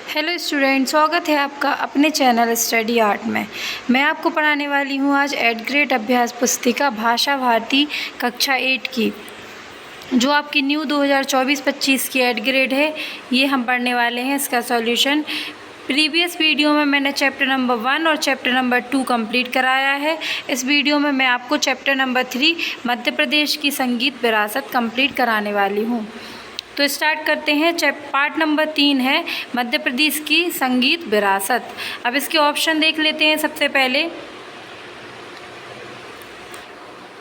Hello student, स्वागत है आपका अपने चैनल स्टडी आर्ट में। मैं आपको पढ़ाने वाली हूँ आज 8th ग्रेड अभ्यास पुस्तिका भाषा भारती कक्षा 8 की, जो आपकी न्यू 2024-25 की 8th ग्रेड है। ये हम पढ़ने वाले हैं इसका सॉल्यूशन। प्रीवियस वीडियो में मैंने चैप्टर नंबर 1 और चैप्टर नंबर 2 कंप्लीट कराया है। इस वीडियो में मैं आपको चैप्टर नंबर 3 मध्य प्रदेश की संगीत विरासत कंप्लीट कराने वाली हूँ। तो स्टार्ट करते हैं। पार्ट नंबर 3 है मध्य प्रदेश की संगीत विरासत। अब इसके ऑप्शन देख लेते हैं। सबसे पहले,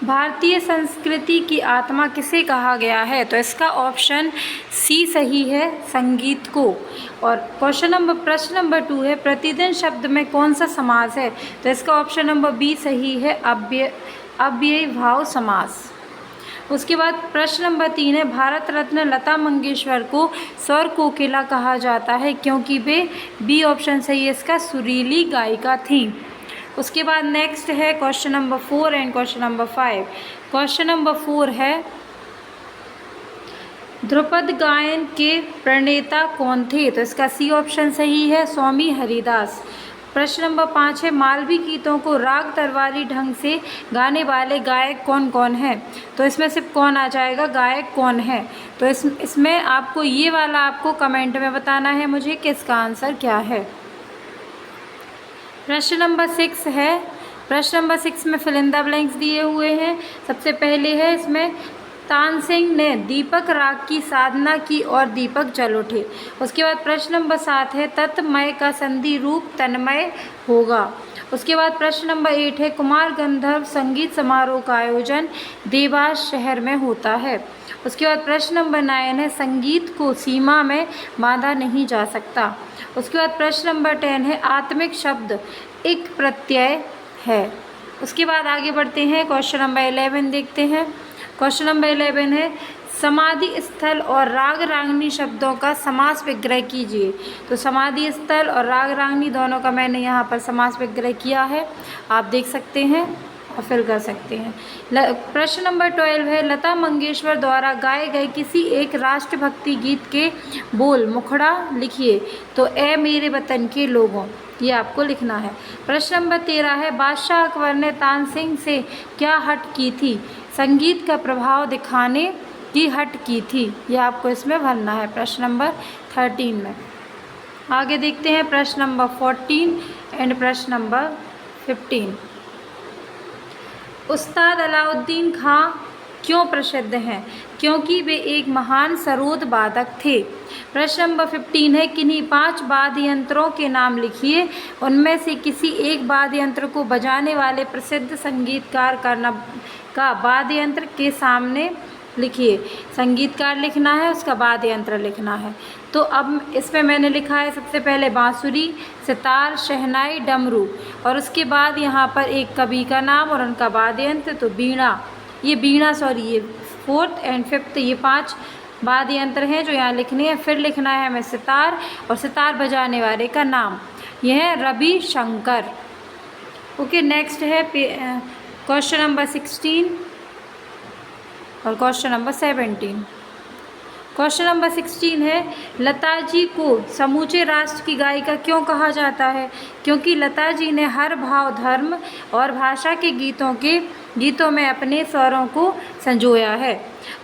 भारतीय संस्कृति की आत्मा किसे कहा गया है? तो इसका ऑप्शन सी सही है, संगीत को। और प्रश्न नंबर 2 है, प्रतिदिन शब्द में कौन सा समास है? तो इसका ऑप्शन नंबर बी सही है, अव्ययीभाव समास। उसके बाद प्रश्न नंबर 3 है, भारत रत्न लता मंगेशकर को स्वर कोकिला कहा जाता है क्योंकि वे, बी ऑप्शन सही है इसका, सुरीली गायिका थी। उसके बाद नेक्स्ट है question number 4 and question number 5। Question number 4 है, ध्रुपद गायन के प्रणेता कौन थे? तो इसका सी ऑप्शन सही है, स्वामी हरिदास। प्रश्न नंबर 5 है, मालवी गीतों को राग तरवारी ढंग से गाने वाले गायक कौन कौन हैं? तो इसमें सिर्फ कौन आ जाएगा, गायक कौन है? तो इसमें आपको ये वाला आपको कमेंट में बताना है मुझे कि इसका आंसर क्या है। प्रश्न नंबर 6 है, प्रश्न नंबर 6 में फिल इन द ब्लैंक्स दिए हुए हैं। सबसे पहले है इसमें, तानसेन ने दीपक राग की साधना की और दीपक जल उठे। उसके बाद प्रश्न नंबर 7 है, तत्मय का संधि रूप तन्मय होगा। उसके बाद प्रश्न नंबर 8 है, कुमार गंधर्व संगीत समारोह का आयोजन देवास शहर में होता है। उसके बाद प्रश्न नंबर 9 है, संगीत को सीमा में बांधा नहीं जा सकता। उसके बाद प्रश्न नंबर 10 है, आत्मिक शब्द एक प्रत्यय है। उसके बाद आगे बढ़ते हैं, क्वेश्चन नंबर 11 देखते हैं। क्वेश्चन नंबर 11 है, समाधि स्थल और राग रागनी शब्दों का समास विग्रह कीजिए। तो समाधि स्थल और राग रागनी दोनों का मैंने यहाँ पर समास विग्रह किया है, आप देख सकते हैं और फिल कर सकते हैं। प्रश्न नंबर 12 है, लता मंगेशकर द्वारा गाए गए किसी एक राष्ट्रभक्ति गीत के बोल मुखड़ा लिखिए। तो ए मेरे वतन के लोगों, ये आपको लिखना है। प्रश्न नंबर 13 है, बादशाह अकबर ने तानसेन से क्या हट की थी? संगीत का प्रभाव दिखाने की हट की थी। यह आपको इसमें भरना है प्रश्न नंबर 13 में। आगे देखते हैं प्रश्न नंबर 14 एंड प्रश्न नंबर 15। उस्ताद अलाउद्दीन खां क्यों प्रसिद्ध हैं? क्योंकि वे एक महान सरोद वादक थे। प्रश्न नंबर 15 है, किन्हीं 5 वाद्य यंत्रों के नाम लिखिए। उनमें से किसी एक वाद्य यंत्र को बजाने वाले प्रसिद्ध संगीतकार का वाद्य यंत्र के सामने लिखिए। संगीतकार लिखना है, उसका वाद्य यंत्र लिखना है। तो अब इसमें मैंने लिखा है सबसे पहले बांसुरी, सितार, शहनाई, डमरू, और उसके बाद यहाँ पर एक कवि का नाम और उनका वाद्य यंत्र। तो ये 4th एंड 5th, ये 5 वाद्य यंत्र हैं जो यहाँ लिखने हैं। फिर लिखना है हमें सितार, और सितार बजाने वाले का नाम, यह है रवि शंकर। ओके, नेक्स्ट है क्वेश्चन नंबर 16 और क्वेश्चन नंबर 17। क्वेश्चन नंबर 16 है, लता जी को समूचे राष्ट्र की गायिका क्यों कहा जाता है? क्योंकि लता जी ने हर भाव, धर्म और भाषा के गीतों में अपने स्वरों को संजोया है।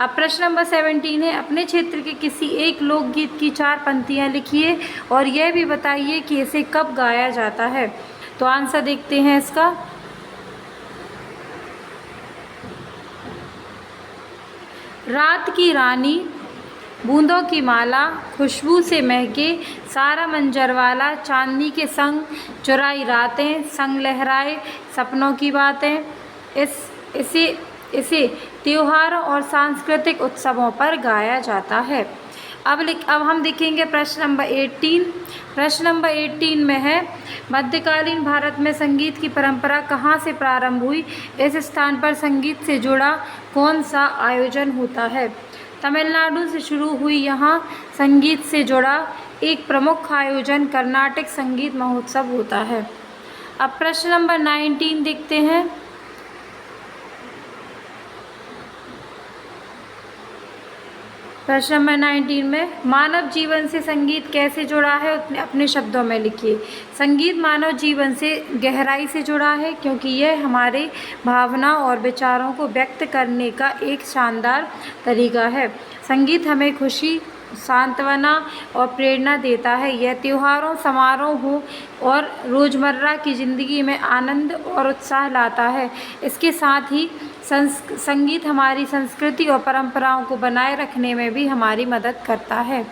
अब प्रश्न नंबर 17 है, अपने क्षेत्र के किसी एक लोकगीत की 4 पंक्तियाँ लिखिए और यह भी बताइए कि इसे कब गाया जाता है। तो आंसर देखते हैं इसका। रात की रानी, बूंदों की माला, खुशबू से महके सारा मंजर वाला, चांदनी के संग चुराई रातें, संग लहराए सपनों की बातें। इसे त्योहारों और सांस्कृतिक उत्सवों पर गाया जाता है। अब हम देखेंगे प्रश्न नंबर 18। प्रश्न नंबर 18 में है, मध्यकालीन भारत में संगीत की परंपरा कहाँ से प्रारंभ हुई? इस स्थान पर संगीत से जुड़ा कौन सा आयोजन होता है? तमिलनाडु से शुरू हुई यहाँ संगीत से जुड़ा एक प्रमुख आयोजन कर्नाटक संगीत महोत्सव होता है। अब प्रश्न नंबर 19 देखते हैं। प्रश्न नंबर 19 में मानव जीवन से संगीत कैसे जुड़ा है अपने शब्दों में लिखिए। संगीत मानव जीवन से गहराई से जुड़ा है क्योंकि यह हमारे भावनाओं और विचारों को व्यक्त करने का एक शानदार तरीका है। संगीत हमें खुशी, सांत्वना और प्रेरणा देता है। यह त्योहारों, समारोहों और रोज़मर्रा की ज़िंदगी में आनंद और उत्साह लाता है। इसके साथ ही संगीत हमारी संस्कृति और परंपराओं को बनाए रखने में भी हमारी मदद करता है।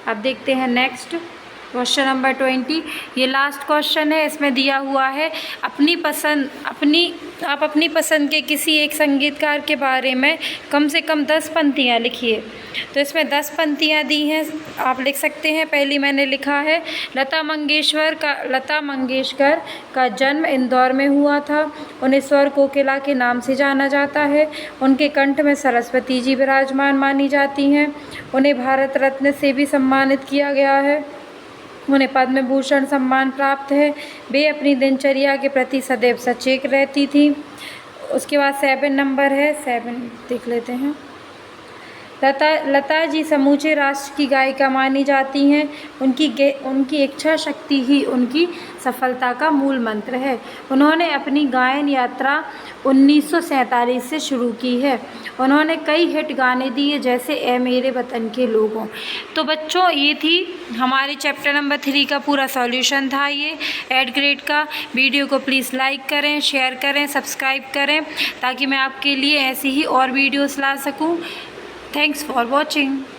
अब देखते हैं नेक्स्ट क्वेश्चन नंबर 20। ये लास्ट क्वेश्चन है। इसमें दिया हुआ है आप अपनी पसंद के किसी एक संगीतकार के बारे में कम से कम 10 पंक्तियाँ लिखिए। तो इसमें 10 पंक्तियाँ दी हैं, आप लिख सकते हैं। पहली मैंने लिखा है लता मंगेशकर का जन्म इंदौर में हुआ था। उन्हें स्वर कोकिला के नाम से जाना जाता है। उनके कंठ में सरस्वती जी विराजमान मानी जाती हैं। उन्हें भारत रत्न से भी सम्मानित किया गया है। उन्हें पद्म भूषण सम्मान प्राप्त है। वे अपनी दिनचर्या के प्रति सदैव सचेत रहती थी। उसके बाद 7 नंबर है, 7 देख लेते हैं। लता जी समूचे राष्ट्र की गायिका मानी जाती हैं। उनकी इच्छा शक्ति ही उनकी सफलता का मूल मंत्र है। उन्होंने अपनी गायन यात्रा 1947 से शुरू की है। उन्होंने कई हिट गाने दिए जैसे ए मेरे वतन के लोगों। तो बच्चों, ये थी हमारे चैप्टर नंबर 3 का पूरा सॉल्यूशन था ये 8th ग्रेड का। वीडियो को प्लीज़ लाइक करें, शेयर करें, सब्सक्राइब करें ताकि मैं आपके लिए ऐसी ही और वीडियोस ला सकूं। Thanks for watching.